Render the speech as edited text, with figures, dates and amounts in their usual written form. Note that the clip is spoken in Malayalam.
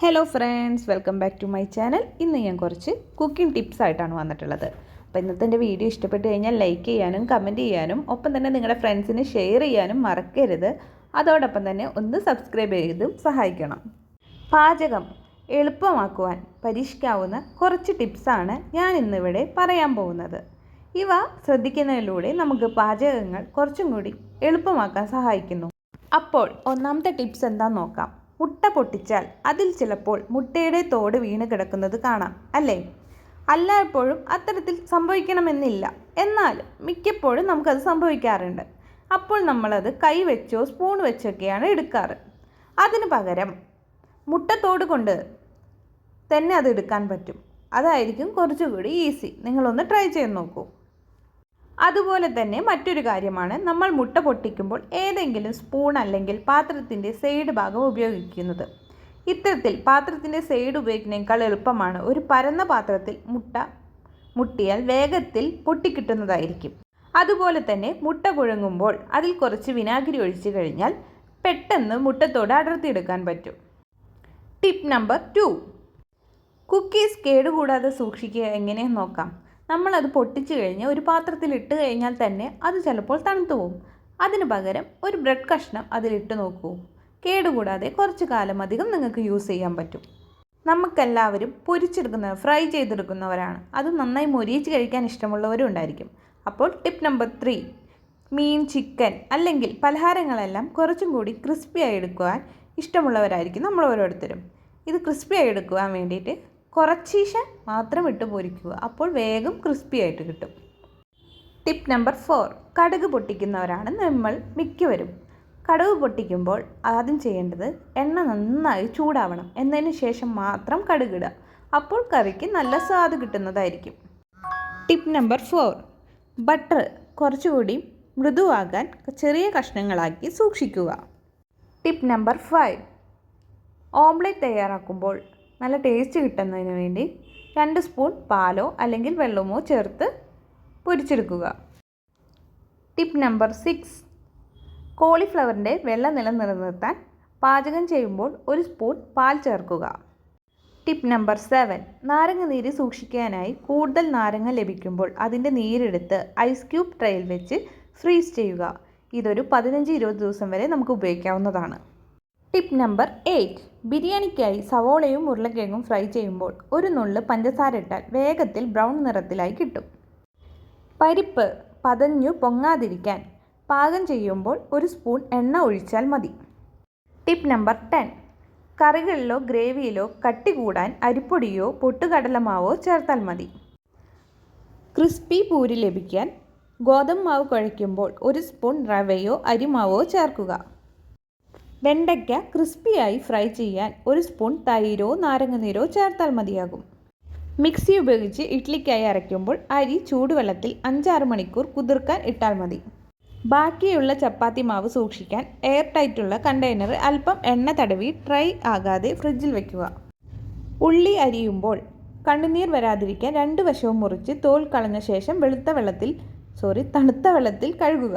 Hello friends, welcome back to my channel. ഇന്ന് ഞാൻ കുറച്ച് കുക്കിംഗ് ടിപ്സ് ആയിട്ടാണ് വന്നിട്ടുള്ളത്. അപ്പോൾ ഇന്നത്തെ എൻ്റെ വീഡിയോ ഇഷ്ടപ്പെട്ട് കഴിഞ്ഞാൽ ലൈക്ക് ചെയ്യാനും കമൻറ്റ് ചെയ്യാനും ഒപ്പം തന്നെ നിങ്ങളുടെ ഫ്രണ്ട്സിന് ഷെയർ ചെയ്യാനും മറക്കരുത്. അതോടൊപ്പം തന്നെ ഒന്ന് സബ്സ്ക്രൈബ് ചെയ്തും സഹായിക്കണം. പാചകം എളുപ്പമാക്കുവാൻ പരീക്ഷിക്കാവുന്ന കുറച്ച് ടിപ്സാണ് ഞാൻ ഇന്നിവിടെ പറയാൻ പോകുന്നത്. ഇവ ശ്രദ്ധിക്കുന്നതിലൂടെ നമുക്ക് പാചകങ്ങൾ കുറച്ചും കൂടി എളുപ്പമാക്കാൻ സഹായിക്കുന്നു. അപ്പോൾ ഒന്നാമത്തെ ടിപ്സ് എന്താണെന്ന് നോക്കാം. മുട്ട പൊട്ടിച്ചാൽ അതിൽ ചിലപ്പോൾ മുട്ടയുടെ തോട് വീണ് കിടക്കുന്നത് കാണാം, അല്ലേ? എല്ലായ്പ്പോഴും അത്തരത്തിൽ സംഭവിക്കണമെന്നില്ല, എന്നാൽ മിക്കപ്പോഴും നമുക്കത് സംഭവിക്കാറുണ്ട്. അപ്പോൾ നമ്മളത് കൈ വെച്ചോ സ്പൂൺ വെച്ചൊക്കെയാണ് എടുക്കാറ്. അതിന് പകരം മുട്ടത്തോട് കൊണ്ട് തന്നെ അത് എടുക്കാൻ പറ്റും. അതായിരിക്കും കുറച്ചുകൂടി ഈസി. നിങ്ങളൊന്ന് ട്രൈ ചെയ്ത് നോക്കൂ. അതുപോലെ തന്നെ മറ്റൊരു കാര്യമാണ്, നമ്മൾ മുട്ട പൊട്ടിക്കുമ്പോൾ ഏതെങ്കിലും സ്പൂൺ അല്ലെങ്കിൽ പാത്രത്തിൻ്റെ സൈഡ് ഭാഗം ഉപയോഗിക്കുന്നത്. ഇത്തരത്തിൽ പാത്രത്തിൻ്റെ സൈഡ് ഉപയോഗിക്കുന്നതിനേക്കാൾ എളുപ്പമാണ് ഒരു പരന്ന പാത്രത്തിൽ മുട്ടിയാൽ വേഗത്തിൽ പൊട്ടിക്കിട്ടുന്നതായിരിക്കും. അതുപോലെ തന്നെ മുട്ട പുഴുങ്ങുമ്പോൾ അതിൽ കുറച്ച് വിനാഗിരി ഒഴിച്ചു കഴിഞ്ഞാൽ പെട്ടെന്ന് മുട്ടത്തോട് അടർത്തിയെടുക്കാൻ പറ്റും. ടിപ്പ് നമ്പർ 2, കുക്കീസ് കേടുകൂടാതെ സൂക്ഷിക്കുക എങ്ങനെയെന്ന് നോക്കാം. നമ്മളത് പൊട്ടിച്ചു കഴിഞ്ഞ് ഒരു പാത്രത്തിൽ ഇട്ട് കഴിഞ്ഞാൽ തന്നെ അത് ചിലപ്പോൾ തണുത്തു പോകും. അതിന് പകരം ഒരു ബ്രെഡ് കഷ്ണം അതിലിട്ട് നോക്കൂ. കേടുകൂടാതെ കുറച്ച് കാലം അധികം നിങ്ങൾക്ക് യൂസ് ചെയ്യാൻ പറ്റും. നമുക്കെല്ലാവരും ഫ്രൈ ചെയ്തെടുക്കുന്നവരാണ്. അത് നന്നായി മൊരിയിച്ച് കഴിക്കാൻ ഇഷ്ടമുള്ളവരും ഉണ്ടായിരിക്കും. അപ്പോൾ ടിപ്പ് നമ്പർ 3, മീൻ, ചിക്കൻ അല്ലെങ്കിൽ പലഹാരങ്ങളെല്ലാം കുറച്ചും കൂടി ക്രിസ്പിയായി എടുക്കുവാൻ ഇഷ്ടമുള്ളവരായിരിക്കും നമ്മൾ ഓരോരുത്തരും. ഇത് ക്രിസ്പിയായി എടുക്കുവാൻ വേണ്ടിയിട്ട് കുറച്ചീശ മാത്രം ഇട്ട് പൊരിക്കുക. അപ്പോൾ വേഗം ക്രിസ്പി ആയിട്ട് കിട്ടും. ടിപ്പ് നമ്പർ 4, കടുക് പൊട്ടിക്കുന്നവരാണ് നമ്മൾ മിക്കവരും. കടുക് പൊട്ടിക്കുമ്പോൾ ആദ്യം ചെയ്യേണ്ടത് എണ്ണ നന്നായി ചൂടാവണം. എന്നതിന് ശേഷം മാത്രം കടുകിടുക. അപ്പോൾ കറിക്ക് നല്ല സ്വാദ് കിട്ടുന്നതായിരിക്കും. ടിപ്പ് നമ്പർ 4, ബട്ടർ കുറച്ചുകൂടി മൃദുവാകാൻ ചെറിയ കഷ്ണങ്ങളാക്കി സൂക്ഷിക്കുക. ടിപ്പ് നമ്പർ 5, ഓംലെറ്റ് തയ്യാറാക്കുമ്പോൾ നല്ല ടേസ്റ്റ് കിട്ടുന്നതിന് വേണ്ടി 2 സ്പൂൺ പാലോ അല്ലെങ്കിൽ വെള്ളമോ ചേർത്ത് പൊരിച്ചെടുക്കുക. ടിപ്പ് നമ്പർ 6, കോളിഫ്ലവറിൻ്റെ വെള്ള നിലം നിലനിർത്താൻ പാചകം ചെയ്യുമ്പോൾ 1 സ്പൂൺ പാൽ ചേർക്കുക. ടിപ്പ് നമ്പർ 7, നാരങ്ങ നീര് സൂക്ഷിക്കാനായി കൂടുതൽ നാരങ്ങ ലഭിക്കുമ്പോൾ അതിൻ്റെ നീരെടുത്ത് ഐസ് ക്യൂബ് ട്രേയിൽ വെച്ച് ഫ്രീസ് ചെയ്യുക. ഇതൊരു 15-20 ദിവസം വരെ നമുക്ക് ഉപയോഗിക്കാവുന്നതാണ്. ടിപ്പ് നമ്പർ 8, ബിരിയാണിക്കായി സവോളയും ഉരുളക്കിഴങ്ങും ഫ്രൈ ചെയ്യുമ്പോൾ 1 നുള്ള് പഞ്ചസാര ഇട്ടാൽ വേഗത്തിൽ ബ്രൗൺ നിറത്തിലായി കിട്ടും. പരിപ്പ് പതഞ്ഞു പൊങ്ങാതിരിക്കാൻ പാകം ചെയ്യുമ്പോൾ 1 സ്പൂൺ എണ്ണ ഒഴിച്ചാൽ മതി. ടിപ്പ് നമ്പർ 10, കറികളിലോ ഗ്രേവിയിലോ കട്ടി കൂടാൻ അരിപ്പൊടിയോ പൊട്ടുകടലമാവോ ചേർത്താൽ മതി. ക്രിസ്പി പൂരി ലഭിക്കാൻ ഗോതമ്പ് മാവ് കുഴയ്ക്കുമ്പോൾ 1 സ്പൂൺ റവയോ അരിമാവോ ചേർക്കുക. വെണ്ടയ്ക്ക ക്രിസ്പിയായി ഫ്രൈ ചെയ്യാൻ 1 സ്പൂൺ തൈരോ നാരങ്ങനീരോ ചേർത്താൽ മതിയാകും. മിക്സി ഉപയോഗിച്ച് ഇഡ്ഡലിക്കായി അരയ്ക്കുമ്പോൾ അരി ചൂടുവെള്ളത്തിൽ 5-6 മണിക്കൂർ കുതിർക്കാൻ ഇട്ടാൽ മതി. ബാക്കിയുള്ള ചപ്പാത്തി മാവ് സൂക്ഷിക്കാൻ എയർ ടൈറ്റുള്ള കണ്ടെയ്നർ അല്പം എണ്ണ തടവി ഡ്രൈ ആകാതെ ഫ്രിഡ്ജിൽ വയ്ക്കുക. ഉള്ളി അരിയുമ്പോൾ കണ്ണുനീർ വരാതിരിക്കാൻ 2 വശവും മുറിച്ച് തോൽ കളഞ്ഞ ശേഷം തണുത്ത വെള്ളത്തിൽ കഴുകുക.